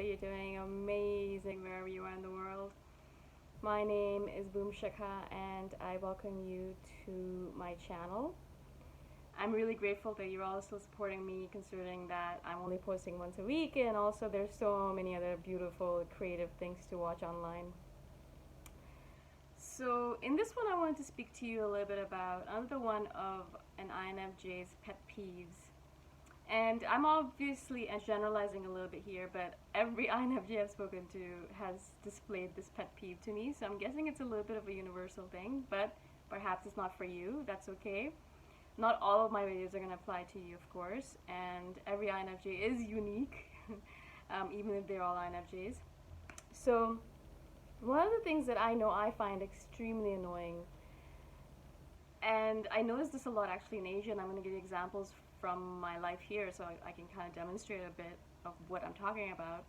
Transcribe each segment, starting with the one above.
Hopefully you're doing amazing wherever you are in the world. My name is Shikha and I welcome you to my channel. I'm really grateful that you're all still supporting me considering that I'm only posting once a week and also there's so many other beautiful creative things to watch online. So in this one I wanted to speak to you a little bit about another one of an INFJ's pet peeves. And I'm obviously generalizing a little bit here, but every INFJ I've spoken to has displayed this pet peeve to me, so I'm guessing it's a little bit of a universal thing, but perhaps it's not for you. That's okay. Not all of my videos are going to apply to you, of course, and every INFJ is unique, even if they're all INFJs. So, one of the things that I know I find extremely annoying, and I noticed this a lot actually in Asia, and I'm going to give you examples from my life here so I can kind of demonstrate a bit of what I'm talking about.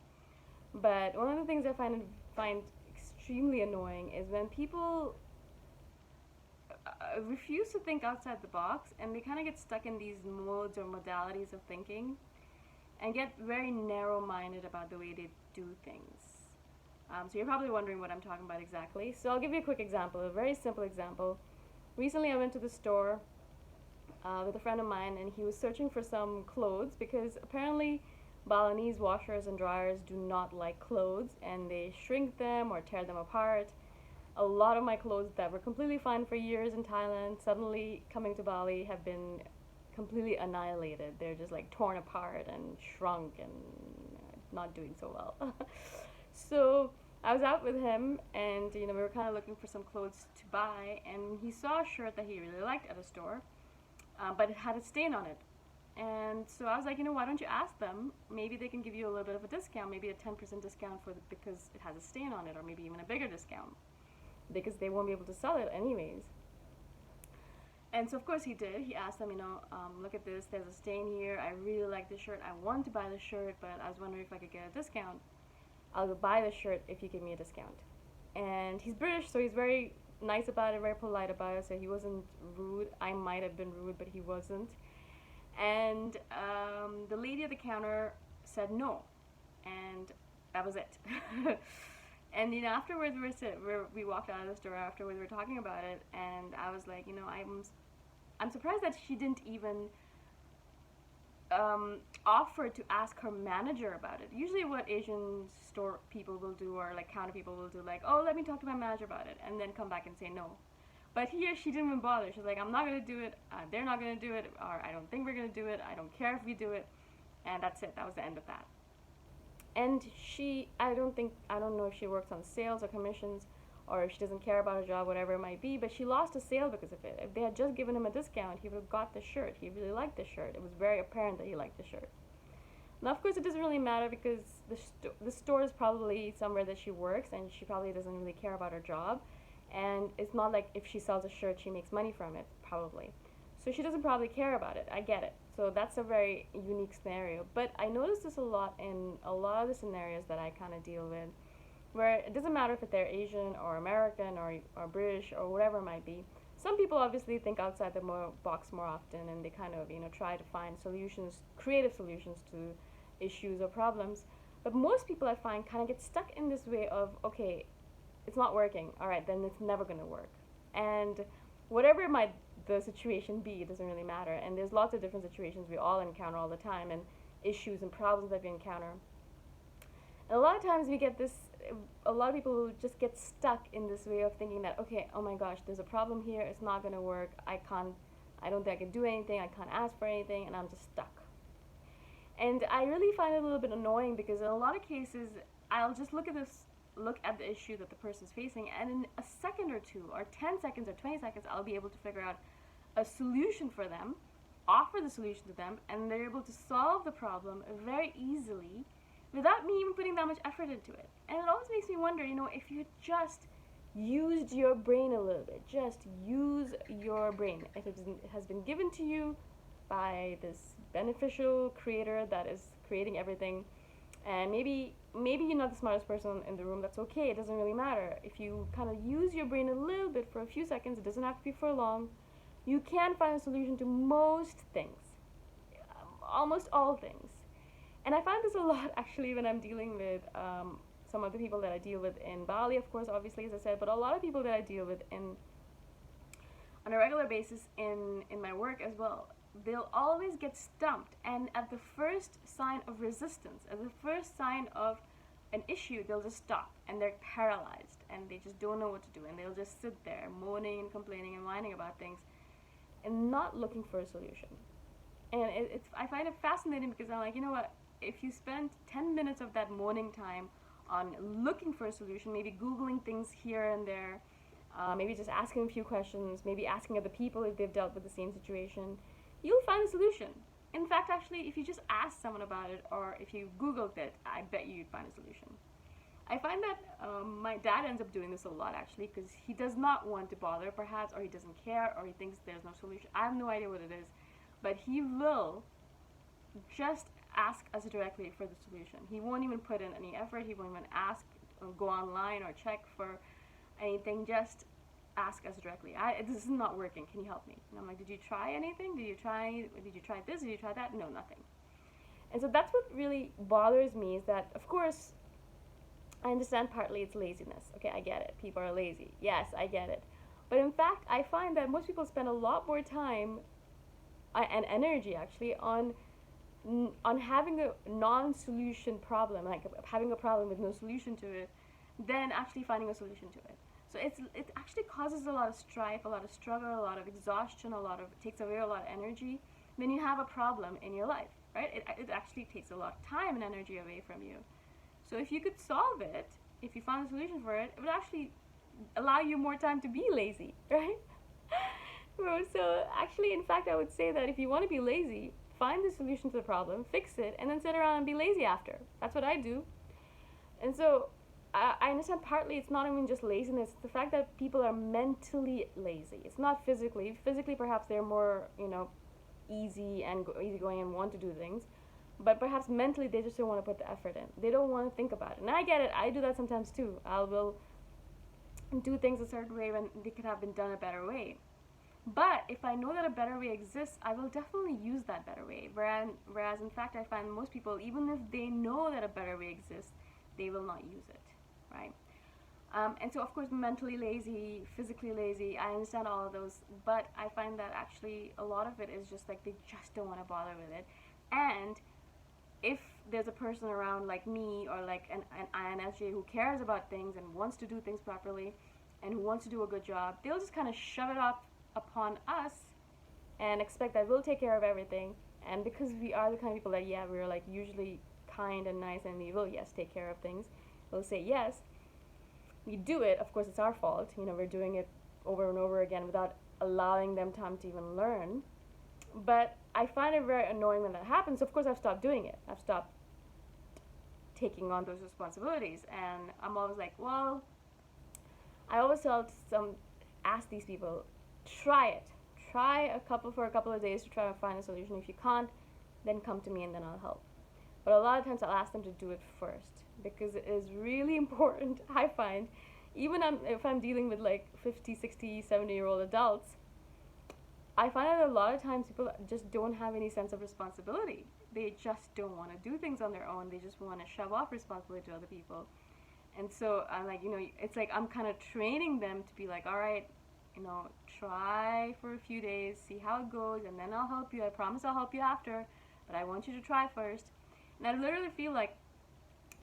But one of the things I find extremely annoying is when people refuse to think outside the box and they kind of get stuck in these modes or modalities of thinking and get very narrow-minded about the way they do things. So you're probably wondering what I'm talking about exactly. So I'll give you a quick example, a very simple example. Recently I went to the store with a friend of mine and he was searching for some clothes because apparently Balinese washers and dryers do not like clothes and they shrink them or tear them apart. A lot of my clothes that were completely fine for years in Thailand suddenly coming to Bali have been completely annihilated. They're just like torn apart and shrunk and not doing so well. So I was out with him and we were kind of looking for some clothes to buy and he saw a shirt that he really liked at a store, but it had a stain on it. And so I was like, why don't you ask them? Maybe they can give you a little bit of a discount, maybe a 10% discount because it has a stain on it, or maybe even a bigger discount because they won't be able to sell it anyways. And so of course he did. He asked them, look at this, there's a stain here, I really like this shirt, I want to buy the shirt, but I was wondering if I could get a discount. I'll buy the shirt if you give me a discount. And he's British, so he's very nice about it, very polite about it, so he wasn't rude. I might have been rude, but he wasn't. And the lady at the counter said no, and that was it. And afterwards we walked out of the store. Afterwards we were talking about it, and I was like, I'm surprised that she didn't even offer to ask her manager about it. Usually what Asian store people will do, or like counter people will do, like, oh, let me talk to my manager about it, and then come back and say no. But here she didn't even bother. She's like, I'm not going to do it, they're not going to do it, or I don't think we're going to do it, I don't care if we do it, and that's it. That was the end of that. And I don't know if she works on sales or commissions, or if she doesn't care about her job, whatever it might be, but she lost a sale because of it. If they had just given him a discount, he would have got the shirt. He really liked the shirt. It was very apparent that he liked the shirt. Now, of course, it doesn't really matter because the store is probably somewhere that she works, and she probably doesn't really care about her job. And it's not like if she sells a shirt, she makes money from it, probably. So she doesn't probably care about it. I get it. So that's a very unique scenario. But I notice this a lot in a lot of the scenarios that I kind of deal with, where it doesn't matter if they're Asian or American or British or whatever it might be. Some people obviously think outside the box more often, and they kind of try to find solutions, creative solutions to issues or problems. But most people I find kind of get stuck in this way of, okay, it's not working, all right, then it's never going to work. And whatever the situation be, it doesn't really matter. And there's lots of different situations we all encounter all the time, and issues and problems that we encounter. And a lot of times a lot of people just get stuck in this way of thinking that, okay, oh my gosh, there's a problem here, it's not going to work, I don't think I can do anything, I can't ask for anything, and I'm just stuck. And I really find it a little bit annoying because in a lot of cases, I'll just look at the issue that the person's facing, and in a second or two, or 10 seconds or 20 seconds, I'll be able to figure out a solution for them, offer the solution to them, and they're able to solve the problem very easily without me even putting that much effort into it. And it always makes me wonder, if you just used your brain a little bit, just use your brain. If it has been given to you by this beneficial creator that is creating everything, and maybe you're not the smartest person in the room, that's okay, it doesn't really matter. If you kind of use your brain a little bit for a few seconds, it doesn't have to be for long, you can find a solution to most things, almost all things. And I find this a lot actually when I'm dealing with some of the people that I deal with in Bali, of course, obviously, as I said, but a lot of people that I deal with on a regular basis in my work as well. They'll always get stumped, and at the first sign of resistance, at the first sign of an issue, they'll just stop and they're paralyzed and they just don't know what to do, and they'll just sit there moaning and complaining and whining about things and not looking for a solution. And I find it fascinating because I'm like, you know what, if you spend 10 minutes of that moaning time on looking for a solution, maybe Googling things here and there, maybe just asking a few questions, maybe asking other people if they've dealt with the same situation, you'll find a solution. In fact, actually, if you just asked someone about it or if you Googled it, I bet you'd find a solution. I find that my dad ends up doing this a lot, actually, because he does not want to bother, perhaps, or he doesn't care, or he thinks there's no solution. I have no idea what it is, but he will just ask us directly for the solution. He won't even put in any effort. He won't even ask or go online or check for anything. Just ask us directly. This is not working. Can you help me? And I'm like, did you try anything? Did you try this? Did you try that? No, nothing. And so that's what really bothers me, is that, of course, I understand partly it's laziness. Okay, I get it. People are lazy. Yes, I get it. But in fact, I find that most people spend a lot more time and energy, actually, on having a non-solution problem, like having a problem with no solution to it, than actually finding a solution to it. So it actually causes a lot of strife, a lot of struggle, a lot of exhaustion, it takes away a lot of energy when you have a problem in your life, right? It actually takes a lot of time and energy away from you. So if you could solve it, if you found a solution for it, it would actually allow you more time to be lazy, right? So actually, in fact, I would say that if you want to be lazy, find the solution to the problem, fix it, and then sit around and be lazy after. That's what I do. And so I understand partly it's not even just laziness, it's the fact that people are mentally lazy. It's not physically. Physically, perhaps they're more, easygoing and want to do things. But perhaps mentally, they just don't want to put the effort in. They don't want to think about it. And I get it. I do that sometimes too. I will do things a certain way when they could have been done a better way. But if I know that a better way exists, I will definitely use that better way. Whereas in fact, I find most people, even if they know that a better way exists, they will not use it, right? And so, of course, mentally lazy, physically lazy, I understand all of those, but I find that actually a lot of it is just like they just don't want to bother with it. And if there's a person around like me or like an INFJ who cares about things and wants to do things properly and who wants to do a good job, they'll just kind of shove it up upon us and expect that we'll take care of everything. And because we are the kind of people that, we're like usually kind and nice and we will, take care of things, we'll say yes. We do it, of course it's our fault, we're doing it over and over again without allowing them time to even learn. But I find it very annoying when that happens. Of course, I've stopped doing it. I've stopped taking on those responsibilities. And I'm always like, well, I always ask these people, try it. Try for a couple of days to try to find a solution. If you can't, then come to me and then I'll help. But a lot of times I'll ask them to do it first because it is really important, I find. Even if I'm dealing with like 50, 60, 70-year-old adults, I find that a lot of times people just don't have any sense of responsibility. They just don't want to do things on their own. They just want to shove off responsibility to other people. And so I'm like, it's like I'm kind of training them to be like, all right, try for a few days, see how it goes, and then I'll help you. I promise I'll help you after, but I want you to try first. And I literally feel like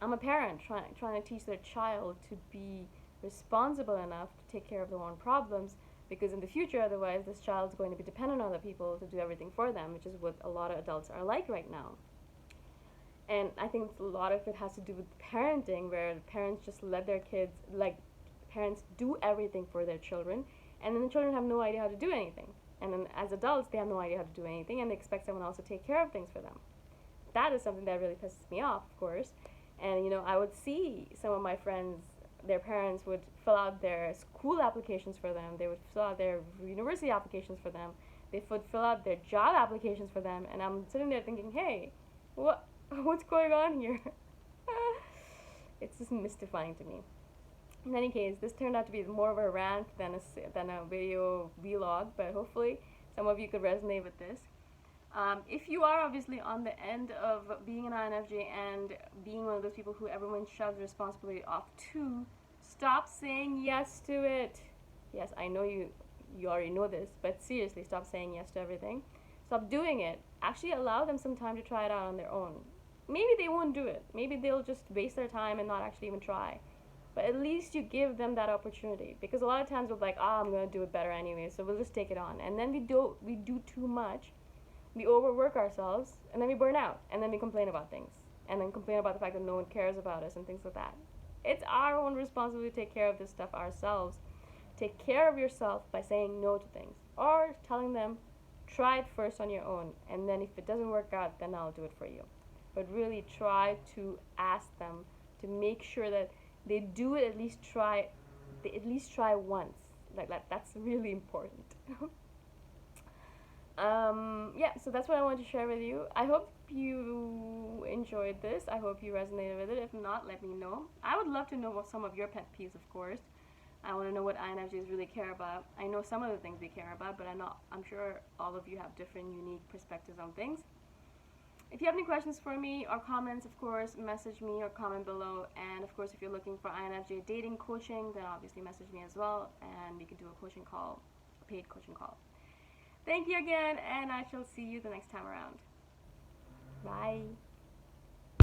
I'm a parent trying to teach their child to be responsible enough to take care of their own problems, because in the future, otherwise, this child's going to be dependent on other people to do everything for them, which is what a lot of adults are like right now. And I think a lot of it has to do with parenting, where parents just let their kids, parents do everything for their children, and then the children have no idea how to do anything. And then as adults, they have no idea how to do anything, and they expect someone else to take care of things for them. That is something that really pisses me off, of course. And, I would see some of my friends, their parents would fill out their school applications for them. They would fill out their university applications for them. They would fill out their job applications for them. And I'm sitting there thinking, hey, what's going on here? It's just mystifying to me. In any case, this turned out to be more of a rant than a video vlog, but hopefully some of you could resonate with this. If you are obviously on the end of being an INFJ and being one of those people who everyone shoves responsibility off to, stop saying yes to it. Yes, I know you already know this, but seriously, stop saying yes to everything. Stop doing it. Actually allow them some time to try it out on their own. Maybe they won't do it. Maybe they'll just waste their time and not actually even try. But at least you give them that opportunity, because a lot of times we're like, I'm gonna do it better anyway, so we'll just take it on, and then we do too much, we overwork ourselves, and then we burn out, and then we complain about things, and then complain about the fact that no one cares about us and things like that. It's our own responsibility to take care of this stuff ourselves. Take care of yourself by saying no to things, or telling them, try it first on your own, and then if it doesn't work out, then I'll do it for you. But really try to ask them to make sure that they do it, they at least try once. Like that's really important. Yeah, so that's what I wanted to share with you. I hope you enjoyed this. I hope you resonated with it. If not, let me know. I would love to know what some of your pet peeves, of course. I want to know what INFJs really care about. I know some of the things we care about, but I'm sure all of you have different, unique perspectives on things. If you have any questions for me or comments, of course, message me or comment below. And of course, if you're looking for INFJ dating coaching, then obviously message me as well, and we can do a coaching call, a paid coaching call. Thank you again, and I shall see you the next time around. Bye.